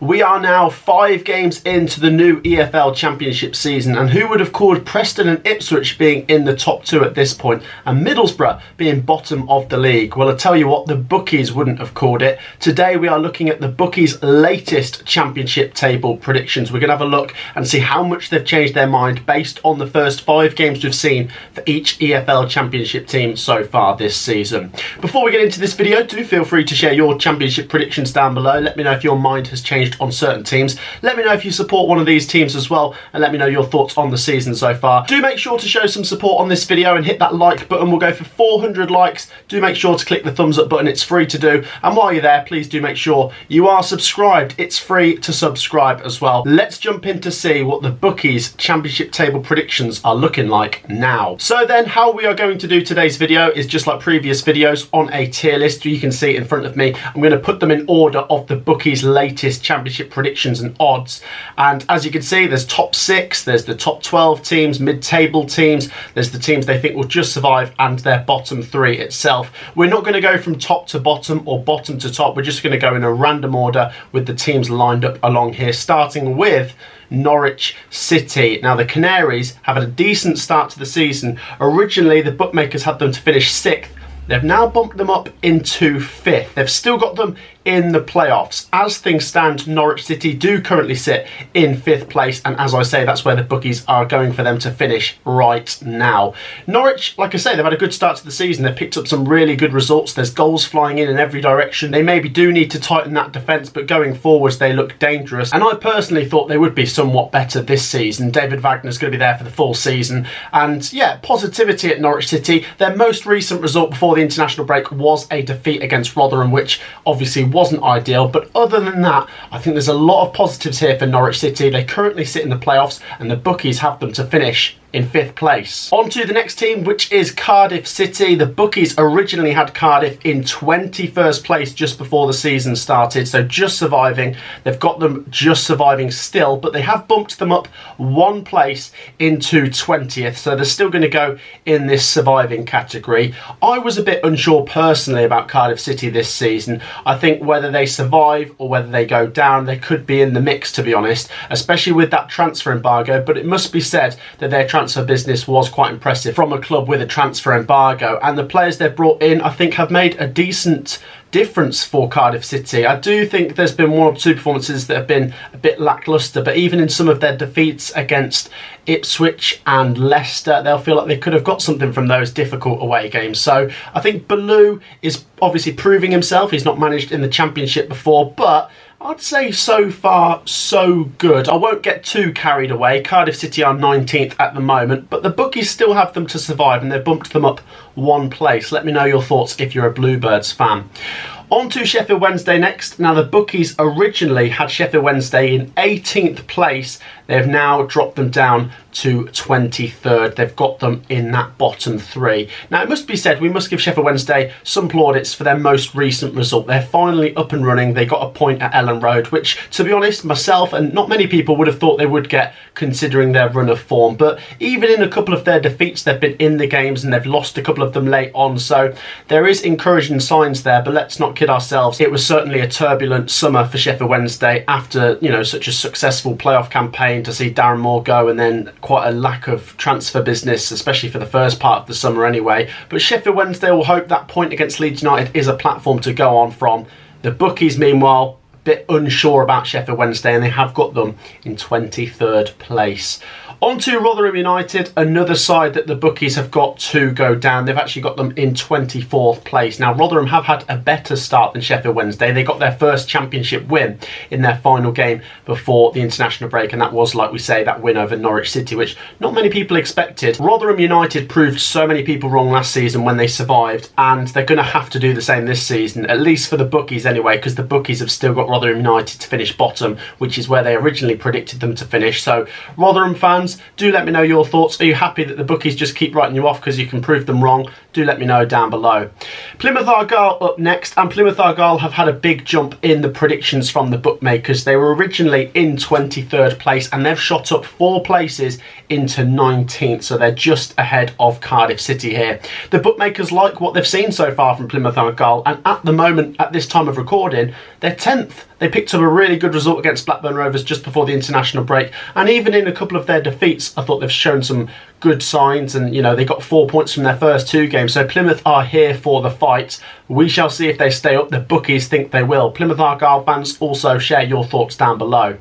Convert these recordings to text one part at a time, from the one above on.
We are now 5 games into the new EFL Championship season, and who would have called Preston and Ipswich being in the top 2 at this point and Middlesbrough being bottom of the league? Well, I tell you what, the bookies wouldn't have called it. Today we are looking at the bookies' latest championship table predictions. We're going to have a look and see how much they've changed their mind based on the first 5 games we've seen for each EFL Championship team so far this season. Before we get into this video, do feel free to share your championship predictions down below. Let me know if your mind has changed on certain teams. Let me know if you support one of these teams as well, and let me know your thoughts on the season so far. Do make sure to show some support on this video and hit that like button. We'll go for 400 likes. Do make sure to click the thumbs up button. It's free to do, and while you're there, please do make sure you are subscribed. It's free to subscribe as well. Let's jump in to see what the bookies championship table predictions are looking like now. So then, how we are going to do today's video is just like previous videos on a tier list. You can see it in front of me. I'm going to put them in order of the bookies' latest championship predictions and odds, and as you can see, there's top 6, there's the top 12 teams, mid-table teams, there's the teams they think will just survive, and their bottom 3 itself. We're not going to go from top to bottom or bottom to top. We're just going to go in a random order with the teams lined up along here, starting with Norwich City. Now, the Canaries have had a decent start to the season. Originally, the bookmakers had them to finish 6th. They've now bumped them up into 5th. They've still got them in the playoffs. As things stand, Norwich City do currently sit in 5th place, and as I say, that's where the bookies are going for them to finish right now. Norwich, like I say, they've had a good start to the season. They've picked up some really good results. There's goals flying in every direction. They maybe do need to tighten that defence, but going forwards they look dangerous, and I personally thought they would be somewhat better this season. David Wagner's going to be there for the full season, and yeah, positivity at Norwich City. Their most recent result before the international break was a defeat against Rotherham, which obviously wasn't ideal, but other than that, I think there's a lot of positives here for Norwich City. They currently sit in the playoffs, and the bookies have them to finish in 5th place. On to the next team, which is Cardiff City. The bookies originally had Cardiff in 21st place just before the season started, so just surviving. They've got them just surviving still, but they have bumped them up 1 place into 20th, so they're still going to go in this surviving category. I was a bit unsure personally about Cardiff City this season. I think whether they survive or whether they go down, they could be in the mix, to be honest, especially with that transfer embargo, but it must be said that their transfer business was quite impressive from a club with a transfer embargo, and the players they've brought in, I think, have made a decent difference for Cardiff City. I do think there's been 1 or 2 performances that have been a bit lacklustre, but even in some of their defeats against Ipswich and Leicester, they'll feel like they could have got something from those difficult away games. So I think Baloo is obviously proving himself. He's not managed in the Championship before, but I'd say so far so good. I won't get too carried away. Cardiff City are 19th at the moment, but the bookies still have them to survive, and they've bumped them up 1 place. Let me know your thoughts if you're a Bluebirds fan. On to Sheffield Wednesday next. Now, the bookies originally had Sheffield Wednesday in 18th place. They've now dropped them down to 23rd. They've got them in that bottom 3. Now, it must be said, we must give Sheffield Wednesday some plaudits for their most recent result. They're finally up and running. They got a point at Ellen Road, which, to be honest, myself and not many people would have thought they would get, considering their run of form. But even in a couple of their defeats, they've been in the games, and they've lost a couple of them late on. So there is encouraging signs there, but let's not kid ourselves. It was certainly a turbulent summer for Sheffield Wednesday after, you know, such a successful playoff campaign, to see Darren Moore go, and then quite a lack of transfer business, especially for the first part of the summer anyway. But Sheffield Wednesday will hope that point against Leeds United is a platform to go on from. The bookies, meanwhile, a bit unsure about Sheffield Wednesday, and they have got them in 23rd place. On to Rotherham United, another side that the bookies have got to go down. They've actually got them in 24th place. Now, Rotherham have had a better start than Sheffield Wednesday. They got their first championship win in their final game before the international break, and that was, like we say, that win over Norwich City, which not many people expected. Rotherham United proved so many people wrong last season when they survived, and they're going to have to do the same this season, at least for the bookies anyway, because the bookies have still got Rotherham United to finish bottom, which is where they originally predicted them to finish. So, Rotherham fans, do let me know your thoughts. Are you happy that the bookies just keep writing you off because you can prove them wrong? Do let me know down below. Plymouth Argyle up next, and Plymouth Argyle have had a big jump in the predictions from the bookmakers. They were originally in 23rd place, and they've shot up 4 places into 19th, so they're just ahead of Cardiff City here. The bookmakers like what they've seen so far from Plymouth Argyle, and at the moment, at this time of recording, they're 10th. Plymouth, they picked up a really good result against Blackburn Rovers just before the international break, and even in a couple of their defeats I thought they've shown some good signs, and they got 4 points from their first 2 games, so Plymouth are here for the fight. We shall see if they stay up. The bookies think they will. Plymouth Argyle fans, also share your thoughts down below.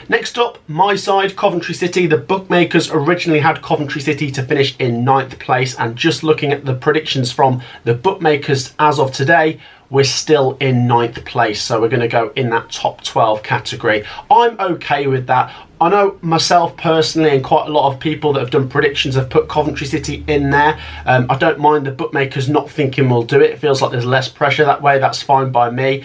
Next up, my side, Coventry City. The bookmakers originally had Coventry City to finish in 9th place, and just looking at the predictions from the bookmakers as of today, we're still in 9th place, so we're going to go in that top 12 category. I'm okay with that. I know myself personally, and quite a lot of people that have done predictions have put Coventry City in there. I don't mind the bookmakers not thinking we'll do it. It feels like there's less pressure that way. That's fine by me.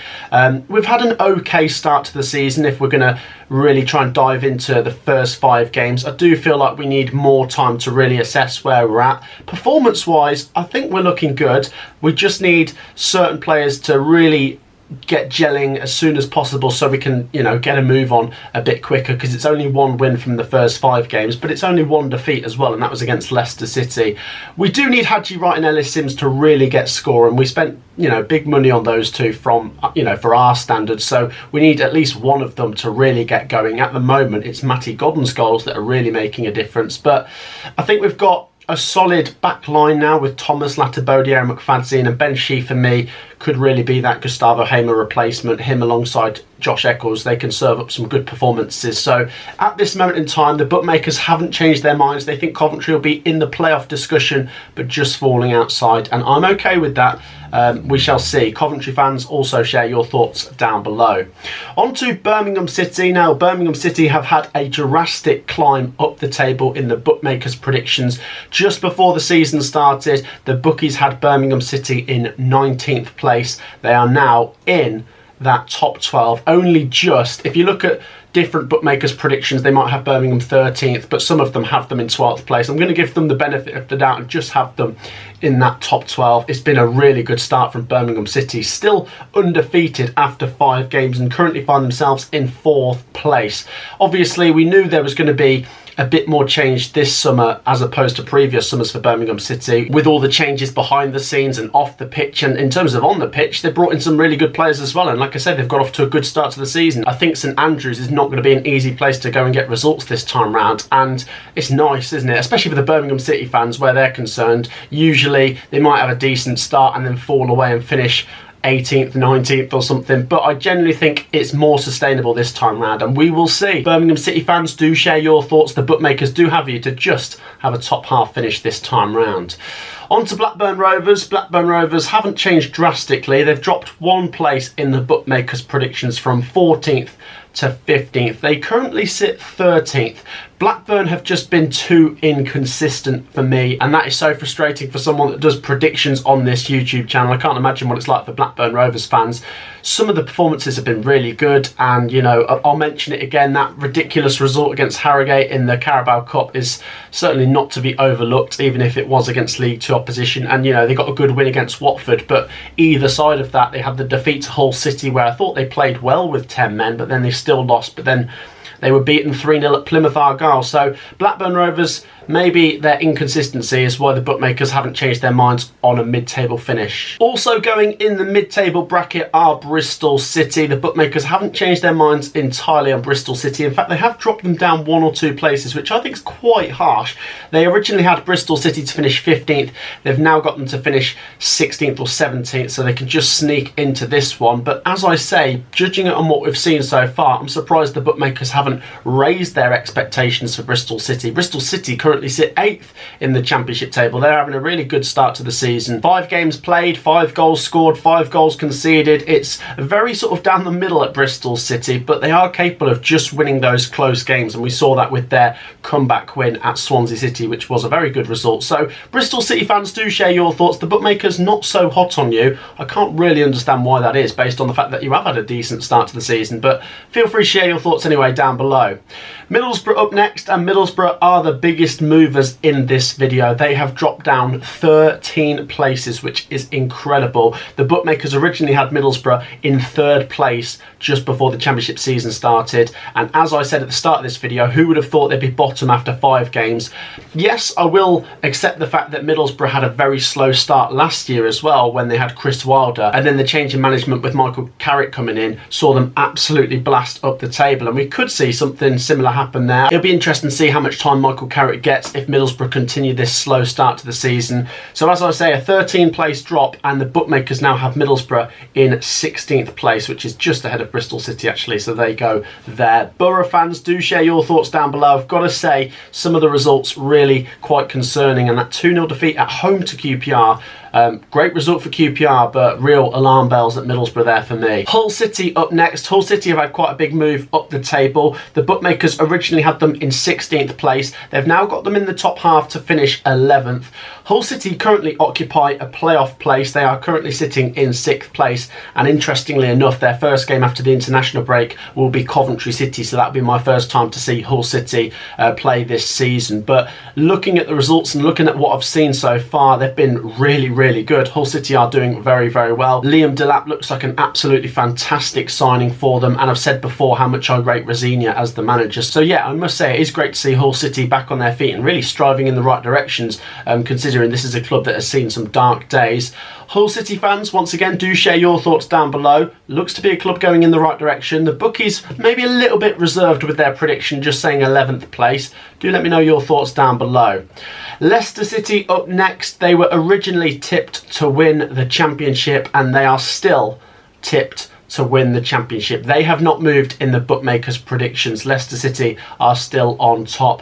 We've had an okay start to the season. If we're going to really try and dive into the first 5 games, I do feel like we need more time to really assess where we're at. Performance-wise, I think we're looking good. We just need certain players to really get gelling as soon as possible so we can get a move on a bit quicker, because it's only 1 win from the first 5 games, but it's only 1 defeat as well, and that was against Leicester City. We do need Hadji Wright and Ellis Sims to really get scoring. We spent big money on those two from for our standards, so we need at least one of them to really get going. At the moment it's Matty Godden's goals that are really making a difference, but I think we've got a solid back line now with Thomas, Latibodia and McFadzean, and Ben Sheaf for me could really be that Gustavo Hamer replacement. Him alongside Josh Eccles, they can serve up some good performances. So at this moment in time, the bookmakers haven't changed their minds. They think Coventry will be in the playoff discussion, but just falling outside, and I'm okay with that. We shall see. Coventry fans, also share your thoughts down below. On to Birmingham City. Now, Birmingham City have had a drastic climb up the table in the bookmakers' predictions. Just before the season started, the bookies had Birmingham City in 19th place. They are now in that top 12. Only just, if you look at different bookmakers' predictions, they might have Birmingham 13th, but some of them have them in 12th place. I'm going to give them the benefit of the doubt and just have them in that top 12. It's been a really good start from Birmingham City, still undefeated after 5 games and currently find themselves in 4th place. Obviously, we knew there was going to be a bit more change this summer as opposed to previous summers for Birmingham City, with all the changes behind the scenes and off the pitch. And in terms of on the pitch, they brought in some really good players as well, and like I said, they've got off to a good start to the season. I think St Andrews is not going to be an easy place to go and get results this time round, and it's nice, isn't it, especially for the Birmingham City fans where they're concerned. Usually they might have a decent start and then fall away and finish 18th, 19th or something, but I generally think it's more sustainable this time round, and we will see. Birmingham City fans, do share your thoughts. The bookmakers do have you to just have a top half finish this time round. On to Blackburn Rovers. Blackburn Rovers haven't changed drastically. They've dropped 1 place in the bookmakers' predictions from 14th to 15th. They currently sit 13th. Blackburn have just been too inconsistent for me, and that is so frustrating for someone that does predictions on this YouTube channel. I can't imagine what it's like for Blackburn Rovers fans. Some of the performances have been really good, and I'll mention it again, that ridiculous result against Harrogate in the Carabao Cup is certainly not to be overlooked, even if it was against League 2 opposition. And they got a good win against Watford, but either side of that, they had the defeat to Hull City, where I thought they played well with 10 men, but then they still lost. But then they were beaten 3-0 at Plymouth Argyle. So Blackburn Rovers, maybe their inconsistency is why the bookmakers haven't changed their minds on a mid-table finish. Also going in the mid-table bracket are Bristol City. The bookmakers haven't changed their minds entirely on Bristol City. In fact, they have dropped them down 1 or 2 places, which I think is quite harsh. They originally had Bristol City to finish 15th. They've now got them to finish 16th or 17th, so they can just sneak into this one. But as I say, judging it on what we've seen so far, I'm surprised the bookmakers haven't raised their expectations for Bristol City. Bristol City currently sit 8th in the Championship table. They're having a really good start to the season. 5 games played, 5 goals scored, 5 goals conceded. It's very sort of down the middle at Bristol City, but they are capable of just winning those close games, and we saw that with their comeback win at Swansea City, which was a very good result. So Bristol City fans, do share your thoughts. The bookmakers not so hot on you. I can't really understand why that is, based on the fact that you have had a decent start to the season, but feel free to share your thoughts anyway down below. Middlesbrough up next. next, and Middlesbrough are the biggest movers in this video. They have dropped down 13 places, which is incredible. The bookmakers originally had Middlesbrough in 3rd place just before the Championship season started, and as I said at the start of this video, who would have thought they'd be bottom after 5 games? Yes, I will accept the fact that Middlesbrough had a very slow start last year as well when they had Chris Wilder, and then the change in management with Michael Carrick coming in saw them absolutely blast up the table, and we could see something similar happen there. It'll be interesting to see how much time Michael Carrick gets if Middlesbrough continue this slow start to the season. So as I say, a 13 place drop, and the bookmakers now have Middlesbrough in 16th place, which is just ahead of Bristol City actually, so there you go there. Borough fans, do share your thoughts down below. I've got to say, some of the results really quite concerning, and that 2-0 defeat at home to QPR, great result for QPR, but real alarm bells at Middlesbrough there for me. Hull City up next. Hull City have had quite a big move up the table. The bookmakers originally had them in 16th place. They've now got them in the top half to finish 11th. Hull City currently occupy a playoff place. They are currently sitting in 6th place, and interestingly enough, their first game after the international break will be Coventry City, so that'll be my first time to see Hull City play this season. But looking at the results and looking at what I've seen so far, they've been really good. Hull City are doing very well. Liam Delap looks like an absolutely fantastic signing for them, and I've said before how much I rate Rosenior as the manager. So yeah, I must say it is great to see Hull City back on their feet and really striving in the right directions, considering this is a club that has seen some dark days. Hull City fans, once again, do share your thoughts down below. Looks to be a club going in the right direction. The bookies maybe a little bit reserved with their prediction, just saying 11th place. Do let me know your thoughts down below. Leicester City up next. They were originally tipped to win the Championship, and they are still tipped to win the Championship. They have not moved in the bookmakers' predictions. Leicester City are still on top.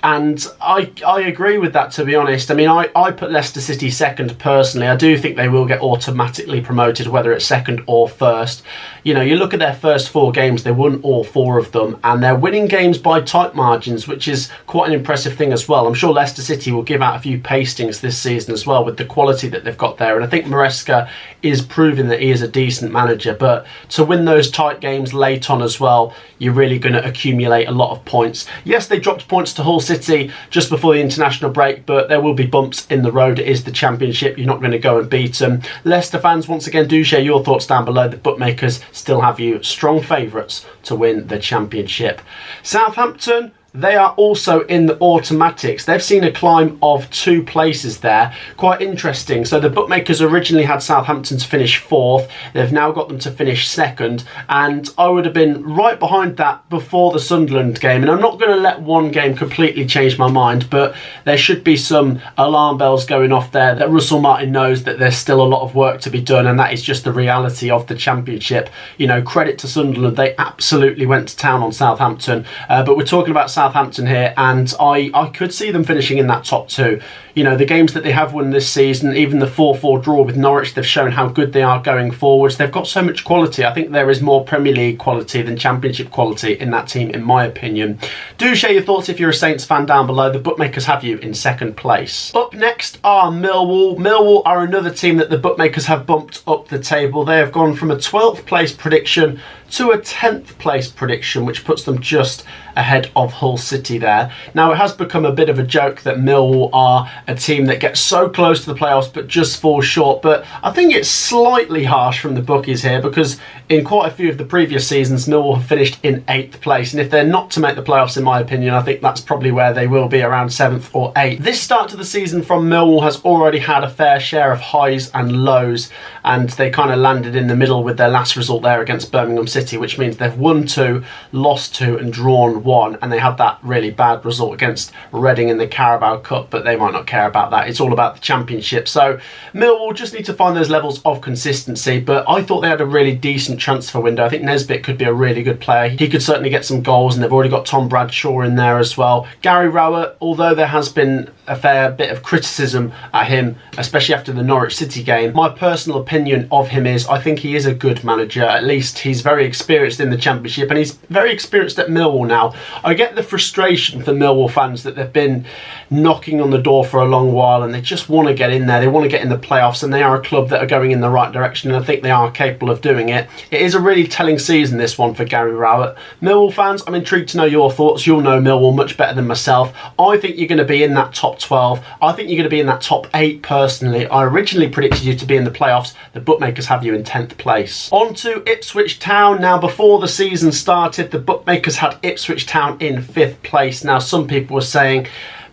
And I agree with that, to be honest. I mean, I put Leicester City second personally. I do think they will get automatically promoted, whether it's second or first. You know, you look at their first 4 games, they won all 4 of them, and they're winning games by tight margins, which is quite an impressive thing as well. I'm sure Leicester City will give out a few pastings this season as well with the quality that they've got there, and I think Maresca is proving that he is a decent manager. But to win those tight games late on as well, you're really going to accumulate a lot of points. Yes, they dropped points to Hull City just before the international break, but there will be bumps in the road. It is the Championship. You're not going to go and beat them. Leicester fans, once again, do share your thoughts down below. The bookmakers still have you strong favourites to win the Championship. Southampton, they are also in the automatics. They've seen a climb of 2 places there. Quite interesting. So the bookmakers originally had Southampton to finish 4th. They've now got them to finish 2nd. And I would have been right behind that before the Sunderland game. And I'm not going to let one game completely change my mind, but there should be some alarm bells going off there that Russell Martin knows that there's still a lot of work to be done, and that is just the reality of the Championship. You know, credit to Sunderland. They absolutely went to town on Southampton. But we're talking about Southampton here, and I could see them finishing in that top 2. You know, the games that they have won this season, even the 4-4 draw with Norwich, they've shown how good they are going forwards. They've got so much quality. I think there is more Premier League quality than Championship quality in that team, in my opinion. Do share your thoughts if you're a Saints fan down below. The bookmakers have you in 2nd place. Up next are Millwall. Millwall are another team that the bookmakers have bumped up the table. They have gone from a 12th place prediction to a 10th place prediction, which puts them just ahead of Hull City there. Now, it has become a bit of a joke that Millwall are a team that gets so close to the playoffs but just falls short, but I think it's slightly harsh from the bookies here, because in quite a few of the previous seasons Millwall have finished in 8th place, and if they're not to make the playoffs, in my opinion, I think that's probably where they will be, around 7th or 8th. This start to the season from Millwall has already had a fair share of highs and lows, and they kind of landed in the middle with their last result there against Birmingham City, which means they've won 2, lost 2 and drawn 1, and they had that really bad result against Reading in the Carabao Cup, but they might not care about that. It's all about the Championship. So Millwall just need to find those levels of consistency, but I thought they had a really decent transfer window. I think Nesbitt could be a really good player. He could certainly get some goals, and they've already got Tom Bradshaw in there as well. Gary Rowett, although there has been a fair bit of criticism at him, especially after the Norwich City game. My personal opinion of him is I think he is a good manager. At least he's very experienced in the Championship, and he's very experienced at Millwall now. I get the frustration for Millwall fans that they've been knocking on the door for a long while and they just want to get in there. They want to get in the playoffs, and they are a club that are going in the right direction, and I think they are capable of doing it. It is a really telling season, this one, for Gary Rowett. Millwall fans, I'm intrigued to know your thoughts. You'll know Millwall much better than myself. I think you're going to be in that top 12. I think you're going to be in that top 8 personally. I originally predicted you to be in the playoffs. The bookmakers have you in 10th place. On to Ipswich Town. Now, before the season started, the bookmakers had Ipswich Town in 5th place. Now, some people were saying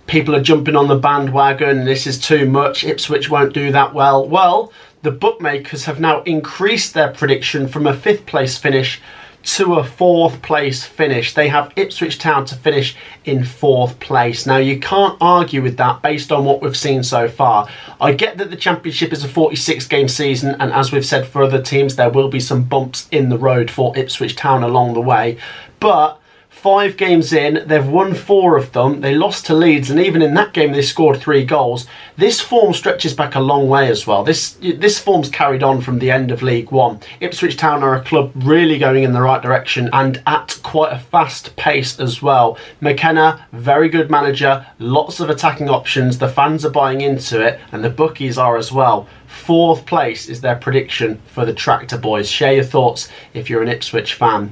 people are jumping on the bandwagon, this is too much, Ipswich won't do that well. Well, the bookmakers have now increased their prediction from a 5th place finish to a 4th place finish. They have Ipswich Town to finish in 4th place. Now, you can't argue with that based on what we've seen so far. I get that the Championship is a 46 game season, and as we've said for other teams, there will be some bumps in the road for Ipswich Town along the way, but 5 games in, they've won 4 of them. They lost to Leeds, and even in that game they scored 3 goals. This form stretches back a long way as well. This form's carried on from the end of League One. Ipswich Town are a club really going in the right direction and at quite a fast pace as well. McKenna, very good manager, lots of attacking options. The fans are buying into it, and the bookies are as well. 4th place is their prediction for the Tractor Boys. Share your thoughts if you're an Ipswich fan.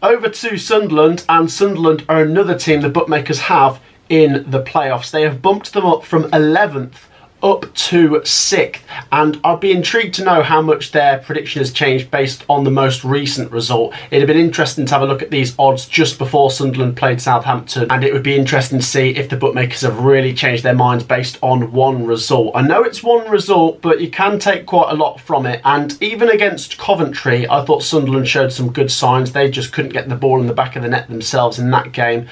Over to Sunderland, and Sunderland are another team the bookmakers have in the playoffs. They have bumped them up from 11th up to 6th, and I'd be intrigued to know how much their prediction has changed based on the most recent result. It'd have been interesting to have a look at these odds just before Sunderland played Southampton, and it would be interesting to see if the bookmakers have really changed their minds based on one result. I know it's one result, but you can take quite a lot from it, and even against Coventry, I thought Sunderland showed some good signs. They just couldn't get the ball in the back of the net themselves in that game.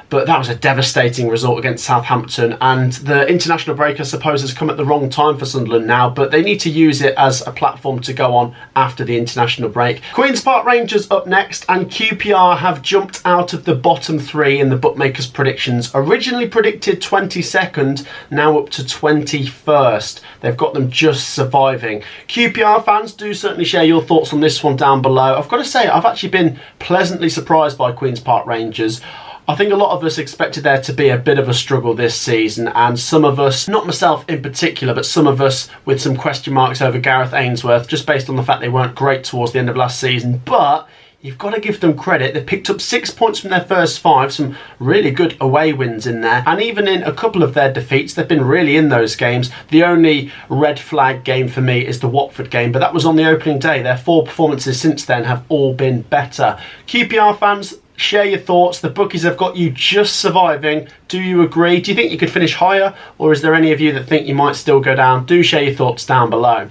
But that was a devastating result against Southampton, and the international break, I suppose, has come at the wrong time for Sunderland now, but they need to use it as a platform to go on after the international break. Queen's Park Rangers up next, and QPR have jumped out of the bottom 3 in the bookmakers' predictions. Originally predicted 22nd, now up to 21st. They've got them just surviving. QPR fans, do certainly share your thoughts on this one down below. I've got to say, I've actually been pleasantly surprised by Queen's Park Rangers. I think a lot of us expected there to be a bit of a struggle this season, and some of us, not myself in particular, but some of us with some question marks over Gareth Ainsworth, just based on the fact they weren't great towards the end of last season. But you've got to give them credit. They picked up 6 points from their first 5, some really good away wins in there, and even in a couple of their defeats, they've been really in those games. The only red flag game for me is the Watford game, but that was on the opening day. Their 4 performances since then have all been better. QPR fans, share your thoughts. The bookies have got you just surviving. Do you agree? Do you think you could finish higher, or is there any of you that think you might still go down? Do share your thoughts down below.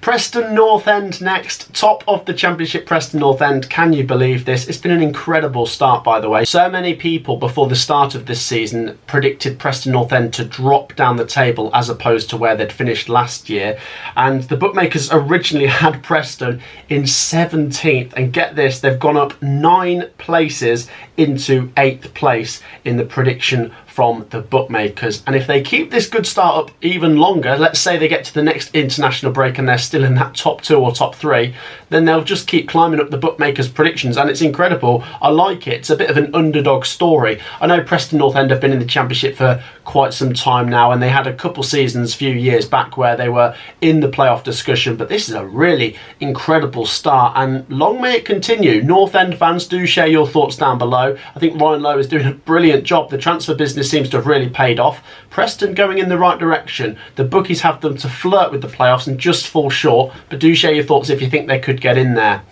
Preston North End next, top of the Championship. Preston North End, can you believe this? It's been an incredible start, by the way. So many people before the start of this season predicted Preston North End to drop down the table as opposed to where they'd finished last year, and the bookmakers originally had Preston in 17th, and get this, they've gone up 9 places into 8th place in the prediction from the bookmakers. And if they keep this good start up even longer, let's say they get to the next international break and they're still in that top 2 or top 3, then they'll just keep climbing up the bookmakers' predictions, and it's incredible. I like it. It's a bit of an underdog story. I know Preston North End have been in the Championship for quite some time now, and they had a couple seasons a few years back where they were in the playoff discussion, but this is a really incredible start, and long may it continue. North End fans, do share your thoughts down below. I think Ryan Lowe is doing a brilliant job. The transfer business seems to have really paid off. Preston going in the right direction. The bookies have them to flirt with the playoffs and just fall short, but do share your thoughts if you think they could get in there.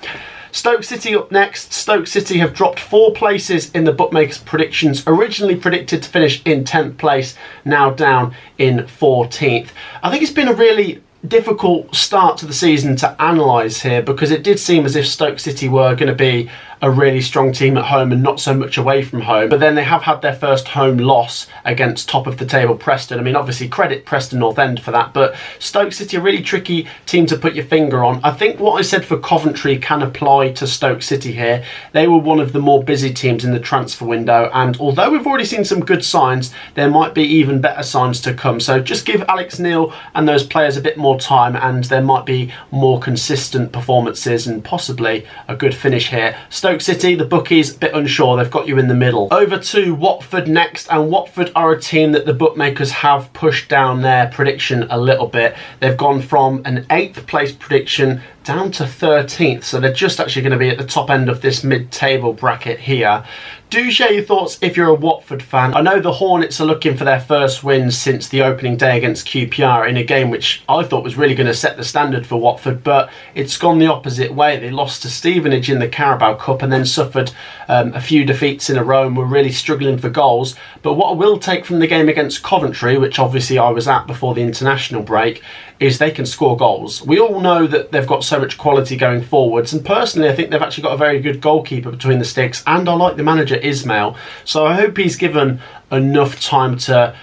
Stoke City up next. Stoke City have dropped 4 places in the bookmakers' predictions. Originally predicted to finish in 10th place, now down in 14th. I think it's been a really difficult start to the season to analyse here, because it did seem as if Stoke City were going to be a really strong team at home and not so much away from home. But then they have had their first home loss against top of the table Preston. I mean, obviously credit Preston North End for that, but Stoke City, a really tricky team to put your finger on. I think what I said for Coventry can apply to Stoke City here. They were one of the more busy teams in the transfer window, and although we've already seen some good signs, there might be even better signs to come. So just give Alex Neil and those players a bit more time, and there might be more consistent performances and possibly a good finish here. Stoke City, the bookies, a bit unsure. They've got you in the middle. Over to Watford next, and Watford are a team that the bookmakers have pushed down their prediction a little bit. They've gone from an 8th place prediction down to 13th, so they're just actually going to be at the top end of this mid-table bracket here. Do share your thoughts if you're a Watford fan. I know the Hornets are looking for their first win since the opening day against QPR in a game which I thought was really going to set the standard for Watford, but it's gone the opposite way. They lost to Stevenage in the Carabao Cup and then suffered a few defeats in a row and were really struggling for goals. But what I will take from the game against Coventry, which obviously I was at before the international break, is they can score goals. We all know that they've got so much quality going forwards, and personally I think they've actually got a very good goalkeeper between the sticks, and I like the manager Ismail, so I hope he's given enough time to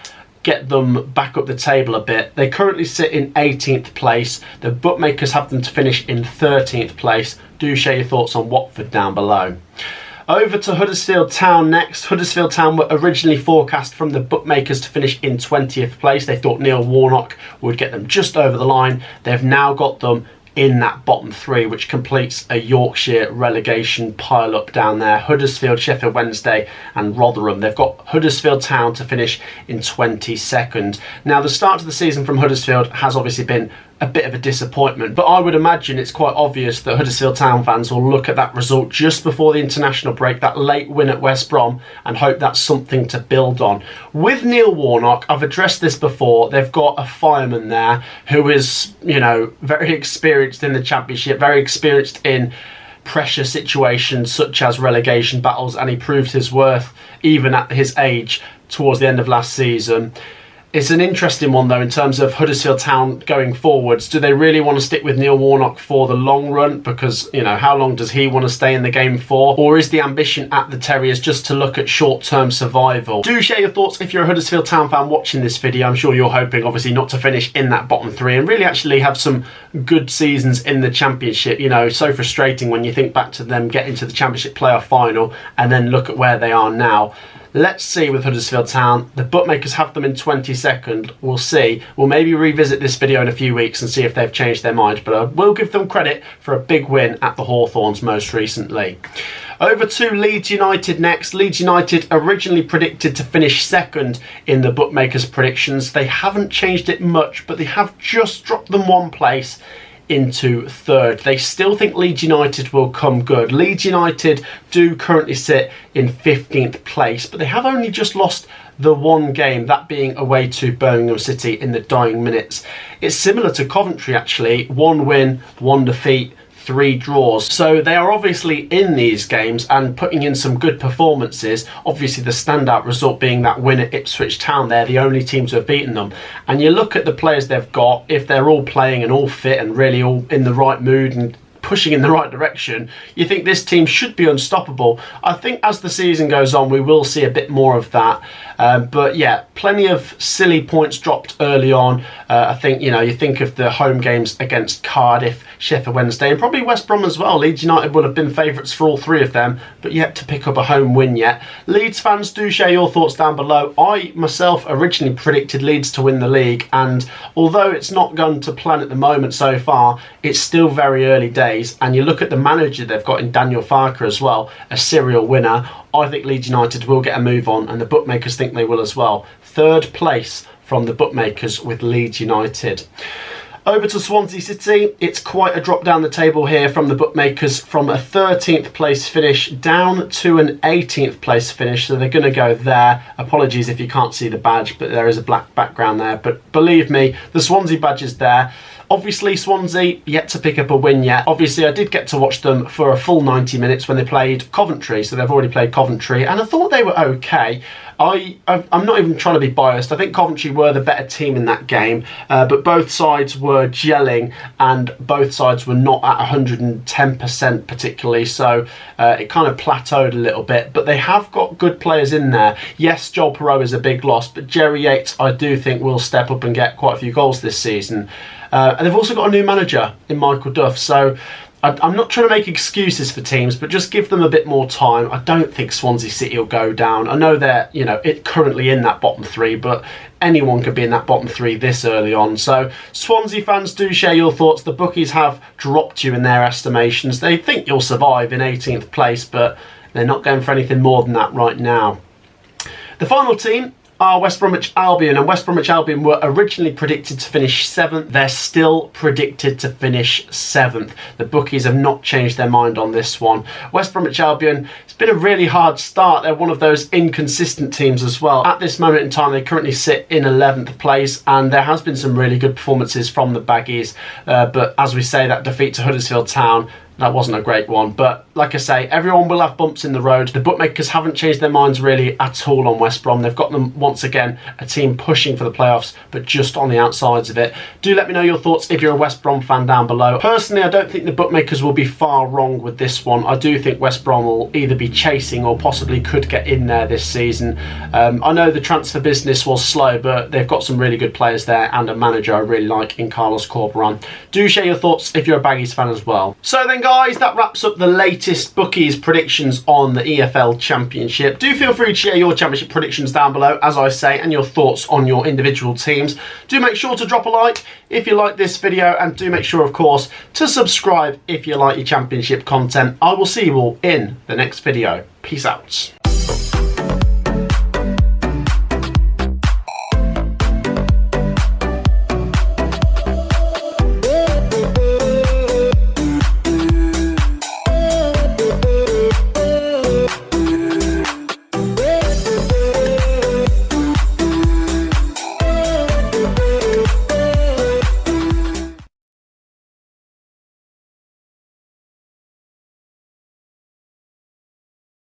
get them back up the table a bit. They currently sit in 18th place. The bookmakers have them to finish in 13th place. Do share your thoughts on Watford down below. Over to Huddersfield Town next. Huddersfield Town were originally forecast from the bookmakers to finish in 20th place. They thought Neil Warnock would get them just over the line. They've now got them in that bottom 3, which completes a Yorkshire relegation pile-up down there. Huddersfield, Sheffield Wednesday and Rotherham. They've got Huddersfield Town to finish in 22nd. Now, the start to the season from Huddersfield has obviously been a bit of a disappointment, but I would imagine it's quite obvious that Huddersfield Town fans will look at that result just before the international break, that late win at West Brom, and hope that's something to build on. With Neil Warnock, I've addressed this before, they've got a fireman there who is, you know, very experienced in the Championship, very experienced in pressure situations such as relegation battles, and he proved his worth even at his age towards the end of last season. It's an interesting one though in terms of Huddersfield Town going forwards. Do they really want to stick with Neil Warnock for the long run? Because, you know, how long does he want to stay in the game for? Or is the ambition at the Terriers just to look at short-term survival? Do share your thoughts if you're a Huddersfield Town fan watching this video. I'm sure you're hoping obviously not to finish in that bottom 3 and really actually have some good seasons in the Championship. You know, so frustrating when you think back to them getting to the Championship playoff final and then look at where they are now. Let's see with Huddersfield Town. The bookmakers have them in 22nd. We'll see. We'll maybe revisit this video in a few weeks and see if they've changed their mind. But I will give them credit for a big win at the Hawthorns most recently. Over to Leeds United next. Leeds United originally predicted to finish 2nd in the bookmakers' predictions. They haven't changed it much, but they have just dropped them 1 place into 3rd. They still think Leeds United will come good. Leeds United do currently sit in 15th place, but they have only just lost the 1 game, that being away to Birmingham City in the dying minutes. It's similar to Coventry actually, 1 win, 1 defeat, 3 draws. So they are obviously in these games and putting in some good performances. Obviously the standout result being that win at Ipswich Town. They're the only team to have beaten them. And you look at the players they've got, if they're all playing and all fit and really all in the right mood and pushing in the right direction, you think this team should be unstoppable. I think as the season goes on we will see a bit more of that, but yeah, plenty of silly points dropped early on. I think, you know, you think of the home games against Cardiff, Sheffield Wednesday and probably West Brom as well. Leeds United would have been favourites for all 3 of them, but yet to pick up a home win yet. Leeds fans, do share your thoughts down below. I myself originally predicted Leeds to win the league, and although it's not gone to plan at the moment so far, it's still very early days. And you look at the manager they've got in Daniel Farke as well, a serial winner. I think Leeds United will get a move on, and the bookmakers think they will as well. 3rd place from the bookmakers with Leeds United. Over to Swansea City, it's quite a drop down the table here from the bookmakers, from a 13th place finish down to an 18th place finish, so they're going to go there. Apologies if you can't see the badge, but there is a black background there, but believe me, the Swansea badge is there. Obviously Swansea yet to pick up a win yet. Obviously I did get to watch them for a full 90 minutes when they played Coventry, so they've already played Coventry, and I thought they were okay. I'm not even trying to be biased. I think Coventry were the better team in that game, but both sides were gelling and both sides were not at 110% particularly, so it kind of plateaued a little bit. But they have got good players in there. Yes, Joel Perreault is a big loss, but Jerry Yates I do think will step up and get quite a few goals this season. And they've also got a new manager in Michael Duff, so I'm not trying to make excuses for teams, but just give them a bit more time. I don't think Swansea City will go down. I know they're, currently in that bottom three, but anyone could be in that bottom three this early on. So Swansea fans, do share your thoughts. The bookies have dropped you in their estimations. They think you'll survive in 18th place, but they're not going for anything more than that right now. The final team are West Bromwich Albion, and West Bromwich Albion were originally predicted to finish 7th. They're still predicted to finish 7th. The bookies have not changed their mind on this one. West Bromwich Albion, it's been a really hard start. They're one of those inconsistent teams as well. At this moment in time, they currently sit in 11th place, and there has been some really good performances from the Baggies, but as we say, that defeat to Huddersfield Town, that wasn't a great one. But like I say, everyone will have bumps in the road. The bookmakers haven't changed their minds really at all on West Brom. They've got them once again a team pushing for the playoffs, but just on the outsides of it. Do let me know your thoughts if you're a West Brom fan down below. Personally, I don't think the bookmakers will be far wrong with this one. I do think West Brom will either be chasing or possibly could get in there this season. I know the transfer business was slow, but they've got some really good players there and a manager I really like in Carlos Corberan. Do share your thoughts if you're a Baggies fan as well. So then guys, that wraps up the latest bookies predictions on the EFL Championship. Do feel free to share your championship predictions down below, as I say, and your thoughts on your individual teams. Do make sure to drop a like if you like this video, and do make sure, of course, to subscribe if you like your championship content. I will see you all in the next video. Peace out.